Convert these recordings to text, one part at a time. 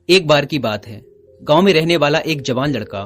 एक बार की बात है, गांव में रहने वाला एक जवान लड़का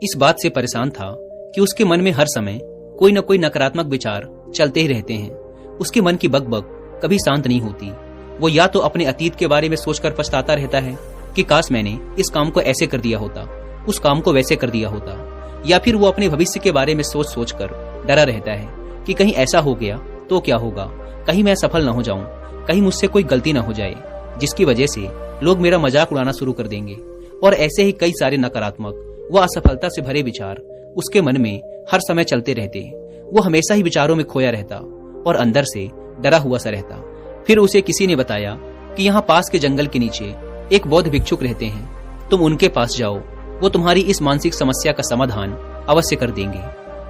इस बात से परेशान था कि उसके मन में हर समय कोई न कोई नकारात्मक विचार चलते ही रहते हैं। उसके मन की बकबक कभी शांत नहीं होती। वो या तो अपने अतीत के बारे में सोचकर पछताता रहता है कि काश मैंने इस काम को ऐसे कर दिया होता, उस काम को वैसे कर दिया होता, या फिर वो अपने भविष्य के बारे में सोच सोच कर डरा रहता है कि कहीं ऐसा हो गया तो क्या होगा, कहीं मैं सफल न हो जाऊं, कहीं मुझसे कोई गलती न हो जाए जिसकी वजह से लोग मेरा मजाक उड़ाना शुरू कर देंगे। और ऐसे ही कई सारे नकारात्मक व असफलता से भरे विचार उसके मन में हर समय चलते रहते। वो हमेशा ही विचारों में खोया रहता और अंदर से डरा हुआ सा रहता। फिर उसे किसी ने बताया कि यहाँ पास के जंगल के नीचे एक बौद्ध भिक्षुक रहते हैं, तुम उनके पास जाओ, वो तुम्हारी इस मानसिक समस्या का समाधान अवश्य कर देंगे।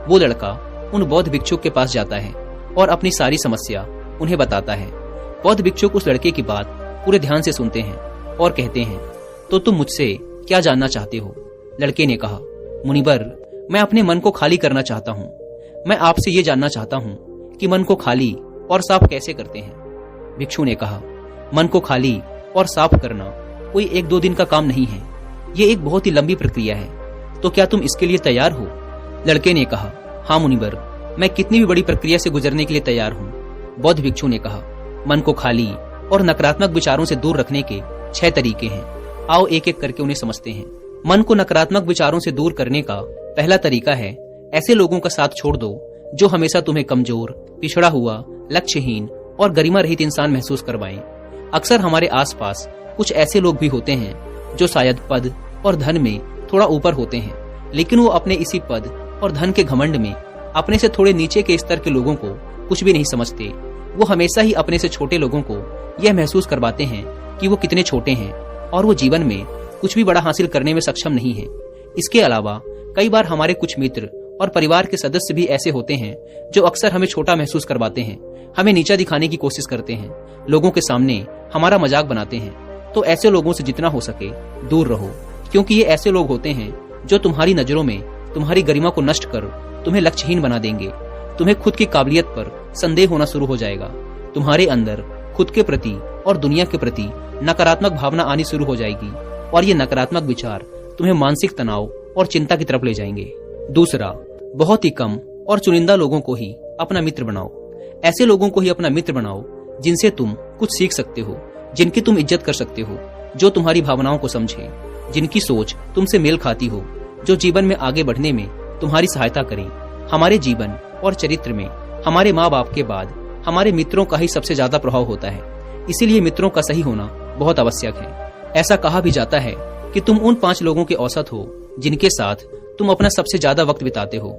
वो लड़का उन बौद्ध भिक्षुक के पास जाता है और अपनी सारी समस्या उन्हें बताता है। बौद्ध भिक्षुक उस लड़के की बात पूरे ध्यान से सुनते हैं और कहते हैं, तो तुम मुझसे क्या जानना चाहते हो? लड़के ने कहा, मुनिवर, मैं अपने मन को खाली करना चाहता हूँ। मैं आपसे ये जानना चाहता हूँ कि मन को खाली और साफ कैसे करते हैं? भिक्षु ने कहा, मन को खाली और साफ करना कोई 1-2 दिन का काम नहीं है, ये एक बहुत ही लंबी प्रक्रिया है। तो क्या तुम इसके लिए तैयार हो? लड़के ने कहा, हाँ मुनिवर, मैं कितनी भी बड़ी प्रक्रिया से गुजरने के लिए तैयार हूँ। बौद्ध भिक्षु ने कहा, मन को खाली और नकारात्मक विचारों से दूर रखने के 6 तरीके हैं। आओ एक एक करके उन्हें समझते हैं। मन को नकारात्मक विचारों से दूर करने का पहला तरीका है, ऐसे लोगों का साथ छोड़ दो जो हमेशा तुम्हें कमजोर, पिछड़ा हुआ, लक्ष्यहीन और गरिमा रहित इंसान महसूस करवाएं। अक्सर हमारे आसपास कुछ ऐसे लोग भी होते हैं जो शायद पद और धन में थोड़ा ऊपर होते हैं, लेकिन वो अपने इसी पद और धन के घमंड में अपने से थोड़े नीचे के स्तर के लोगों को कुछ भी नहीं समझते। वो हमेशा ही अपने से छोटे लोगों को यह महसूस करवाते हैं कि वो कितने छोटे हैं और वो जीवन में कुछ भी बड़ा हासिल करने में सक्षम नहीं है। इसके अलावा कई बार हमारे कुछ मित्र और परिवार के सदस्य भी ऐसे होते हैं जो अक्सर हमें छोटा महसूस करवाते हैं, हमें नीचा दिखाने की कोशिश करते हैं, लोगों के सामने हमारा मजाक बनाते हैं। तो ऐसे लोगों से जितना हो सके दूर रहो, क्योंकि ये ऐसे लोग होते हैं जो तुम्हारी नजरों में तुम्हारी गरिमा को नष्ट कर तुम्हें लक्ष्यहीन बना देंगे। तुम्हें खुद की काबिलियत पर संदेह होना शुरू हो जाएगा। तुम्हारे अंदर खुद के प्रति और दुनिया के प्रति नकारात्मक भावना आनी शुरू हो जाएगी और ये नकारात्मक विचार तुम्हें मानसिक तनाव और चिंता की तरफ ले जाएंगे। दूसरा, बहुत ही कम और चुनिंदा लोगों को ही अपना मित्र बनाओ। ऐसे लोगों को ही अपना मित्र बनाओ जिनसे तुम कुछ सीख सकते हो, जिनकी तुम इज्जत कर सकते हो, जो तुम्हारी भावनाओं को समझे, जिनकी सोच तुमसे मेल खाती हो, जो जीवन में आगे बढ़ने में तुम्हारी सहायता करें। हमारे जीवन और चरित्र में हमारे माँ बाप के बाद हमारे मित्रों का ही सबसे ज्यादा प्रभाव होता है। इसीलिए मित्रों का सही होना बहुत आवश्यक है। ऐसा कहा भी जाता है कि तुम उन 5 लोगों के औसत हो जिनके साथ तुम अपना सबसे ज्यादा वक्त बिताते हो।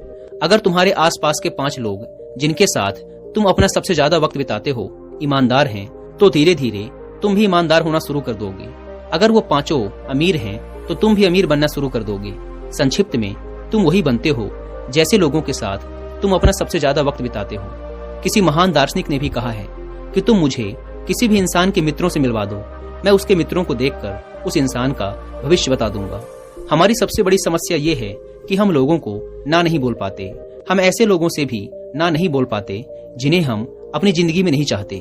अगर तुम्हारे आसपास के 5 लोग जिनके साथ तुम अपना सबसे ज्यादा वक्त बिताते हो ईमानदार हैं, तो धीरे धीरे तुम भी ईमानदार होना शुरू कर दोगे। अगर वो 5 अमीर हैं, तो तुम भी अमीर बनना शुरू कर दोगे। संक्षिप्त में, तुम वही बनते हो जैसे लोगों के साथ तुम अपना सबसे ज्यादा वक्त बिताते हो। किसी महान दार्शनिक ने भी कहा है कि तुम मुझे किसी भी इंसान के मित्रों से मिलवा दो, मैं उसके मित्रों को देखकर उस इंसान का भविष्य बता दूंगा। हमारी सबसे बड़ी समस्या ये है कि हम लोगों को ना नहीं बोल पाते। हम ऐसे लोगों से भी ना नहीं बोल पाते जिन्हें हम अपनी जिंदगी में नहीं चाहते,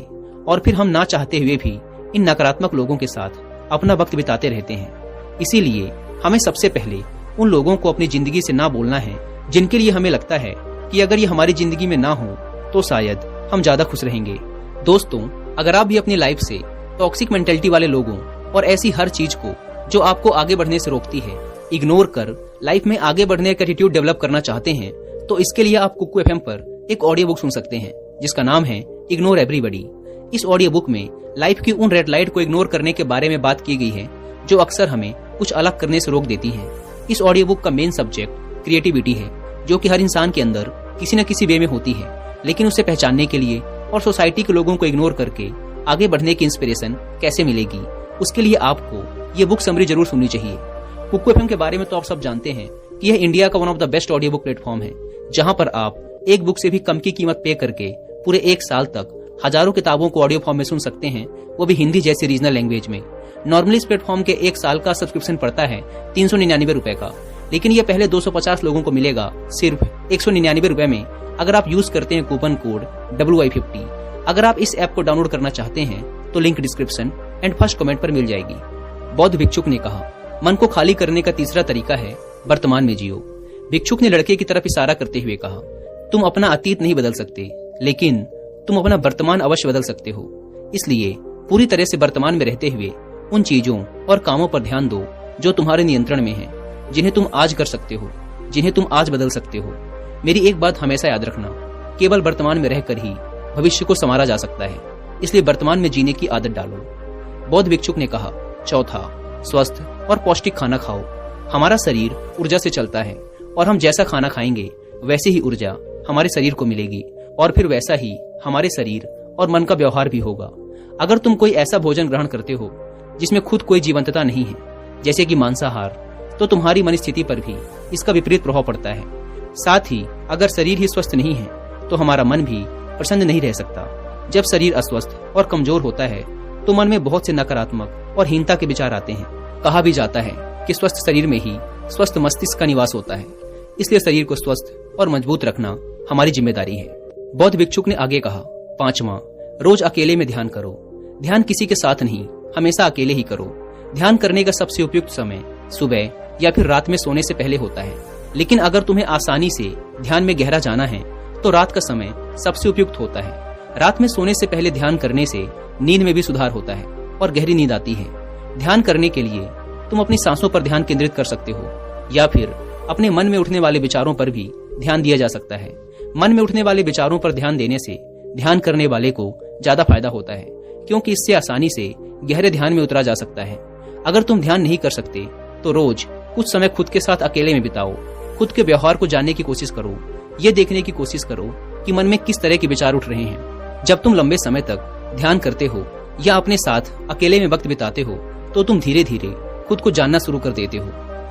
और फिर हम ना चाहते हुए भी इन नकारात्मक लोगों के साथ अपना वक्त बिताते रहते हैं। इसीलिए हमें सबसे पहले उन लोगों को अपनी जिंदगी से ना बोलना है जिनके लिए हमें लगता है कि अगर ये हमारी जिंदगी में ना हो तो शायद हम ज्यादा खुश रहेंगे। दोस्तों, अगर आप भी अपनी लाइफ से टॉक्सिक मेंटेलिटी वाले लोगों और ऐसी हर चीज को जो आपको आगे बढ़ने से रोकती है इग्नोर कर लाइफ में आगे बढ़ने का एटीट्यूड डेवलप करना चाहते हैं, तो इसके लिए आप कुकू एफएम पर एक ऑडियो बुक सुन सकते हैं जिसका नाम है इग्नोर एवरीबॉडी। इस ऑडियो बुक में लाइफ की उन रेड लाइट को इग्नोर करने के बारे में बात की गई है जो अक्सर हमें कुछ अलग करने से रोक देती है। इस ऑडियो बुक का मेन सब्जेक्ट क्रिएटिविटी है, जो कि हर इंसान के अंदर किसी न किसी वे में होती है, लेकिन उसे पहचानने के लिए और सोसाइटी के लोगों को इग्नोर करके आगे बढ़ने की इंस्पिरेशन कैसे मिलेगी, उसके लिए आपको ये बुक समरी जरूर सुननी चाहिए। कुकू एफएम के बारे में तो आप सब जानते हैं कि यह इंडिया का one of the best audio book platform है, जहां पर आप एक बुक से भी कम की कीमत पे करके पूरे 1 साल तक हजारों किताबों को ऑडियो फॉर्म में सुन सकते हैं, वो भी हिंदी जैसी रीजनल लैंग्वेज में। नॉर्मली इस प्लेटफॉर्म के 1 साल का सब्सक्रिप्शन पड़ता है 399 रुपए का, लेकिन ये पहले 250 लोगों को मिलेगा सिर्फ 199 रुपए में, अगर आप यूज करते हैं कूपन कोड WI50। अगर आप इस ऐप को डाउनलोड करना चाहते हैं तो link description and first comment पर मिल जाएगी। बौद्ध भिक्षुक ने कहा, मन को खाली करने का तीसरा तरीका है वर्तमान में जियो। भिक्षुक ने लड़के की तरफ इशारा करते हुए कहा, तुम अपना अतीत नहीं बदल सकते, लेकिन तुम अपना वर्तमान अवश्य बदल सकते हो। इसलिए पूरी तरह से वर्तमान में रहते हुए उन चीजों और कामों पर ध्यान दो जो तुम्हारे नियंत्रण में हैं, जिन्हें तुम आज कर सकते हो, जिन्हें तुम आज बदल सकते हो। मेरी एक बात हमेशा याद रखना, केवल वर्तमान में रहकर ही भविष्य को संवारा जा सकता है, इसलिए वर्तमान में जीने की आदत डालो। बौद्ध भिक्षुक ने कहा, चौथा, स्वस्थ और पौष्टिक खाना खाओ। हमारा शरीर ऊर्जा से चलता है और हम जैसा खाना खाएंगे वैसे ही ऊर्जा हमारे शरीर को मिलेगी और फिर वैसा ही हमारे शरीर और मन का व्यवहार भी होगा। अगर तुम कोई ऐसा भोजन ग्रहण करते हो जिसमें खुद कोई जीवंतता नहीं है, जैसे कि मांसाहार, तो तुम्हारी मन स्थिति पर भी इसका विपरीत प्रभाव पड़ता है। साथ ही अगर शरीर ही स्वस्थ नहीं है तो हमारा मन भी प्रसन्न नहीं रह सकता। जब शरीर अस्वस्थ और कमजोर होता है तो मन में बहुत से नकारात्मक और हीनता के विचार आते हैं। कहा भी जाता है कि स्वस्थ शरीर में ही स्वस्थ मस्तिष्क का निवास होता है, इसलिए शरीर को स्वस्थ और मजबूत रखना हमारी जिम्मेदारी है। बौद्ध भिक्षुक ने आगे कहा, पांचवा, रोज अकेले में ध्यान करो। ध्यान किसी के साथ नहीं, हमेशा अकेले ही करो। ध्यान करने का सबसे उपयुक्त समय सुबह या फिर रात में सोने से पहले होता है, लेकिन अगर तुम्हें आसानी से ध्यान में गहरा जाना है तो रात का समय सबसे उपयुक्त होता है। रात में सोने से पहले ध्यान करने से नींद में भी सुधार होता है और गहरी नींद आती है। ध्यान करने के लिए तुम अपनी सांसों पर ध्यान केंद्रित कर सकते हो या फिर अपने मन में उठने वाले विचारों पर भी ध्यान दिया जा सकता है। मन में उठने वाले विचारों पर ध्यान देने से ध्यान करने वाले को ज्यादा फायदा होता है, क्योंकि इससे आसानी से गहरे ध्यान में उतरा जा सकता है। अगर तुम ध्यान नहीं कर सकते तो रोज कुछ समय खुद के साथ अकेले में बिताओ। खुद के व्यवहार को जानने की कोशिश करो, ये देखने की कोशिश करो कि मन में किस तरह के विचार उठ रहे हैं। जब तुम लंबे समय तक ध्यान करते हो या अपने साथ अकेले में वक्त बिताते हो तो तुम धीरे धीरे खुद को जानना शुरू कर देते हो।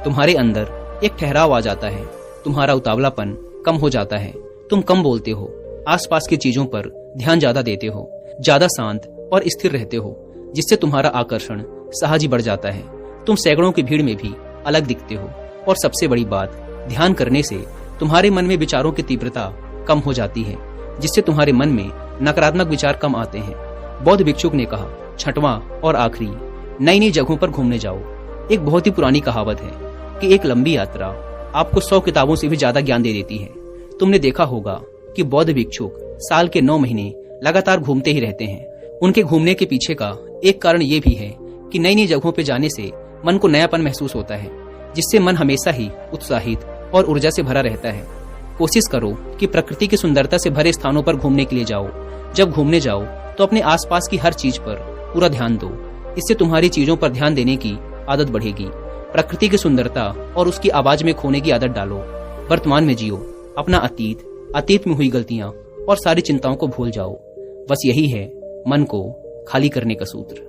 तुम्हारे अंदर एक ठहराव आ जाता है, तुम्हारा उतावलापन कम हो जाता है, तुम कम बोलते हो, आसपास की चीजों पर ध्यान ज्यादा देते हो, ज्यादा शांत और स्थिर रहते हो, जिससे तुम्हारा आकर्षण सहज ही बढ़ जाता है। तुम सैकड़ों की भीड़ में भी अलग दिखते हो और सबसे बड़ी बात, ध्यान करने से तुम्हारे मन में विचारों की तीव्रता कम हो जाती है, जिससे तुम्हारे मन में नकारात्मक विचार कम आते हैं। बौद्ध भिक्षुक ने कहा, छठवां और आखिरी, नई नई जगहों पर घूमने जाओ। एक बहुत ही पुरानी कहावत है कि एक लंबी यात्रा आपको 100 किताबों से भी ज्यादा ज्ञान दे देती है। तुमने देखा होगा कि बौद्ध भिक्षुक साल के 9 महीने लगातार घूमते ही रहते हैं। उनके घूमने के पीछे का एक कारण ये भी है कि नई नई जगहों पर जाने से मन को नयापन महसूस होता है, जिससे मन हमेशा ही उत्साहित और ऊर्जा से भरा रहता है। कोशिश करो कि प्रकृति की सुंदरता से भरे स्थानों पर घूमने के लिए जाओ। जब घूमने जाओ तो अपने आसपास की हर चीज पर पूरा ध्यान दो। इससे तुम्हारी चीजों पर ध्यान देने की आदत बढ़ेगी। प्रकृति की सुंदरता और उसकी आवाज में खोने की आदत डालो। वर्तमान में जियो। अपना अतीत में हुई गलतियां और सारी चिंताओं को भूल जाओ। बस यही है मन को खाली करने का सूत्र।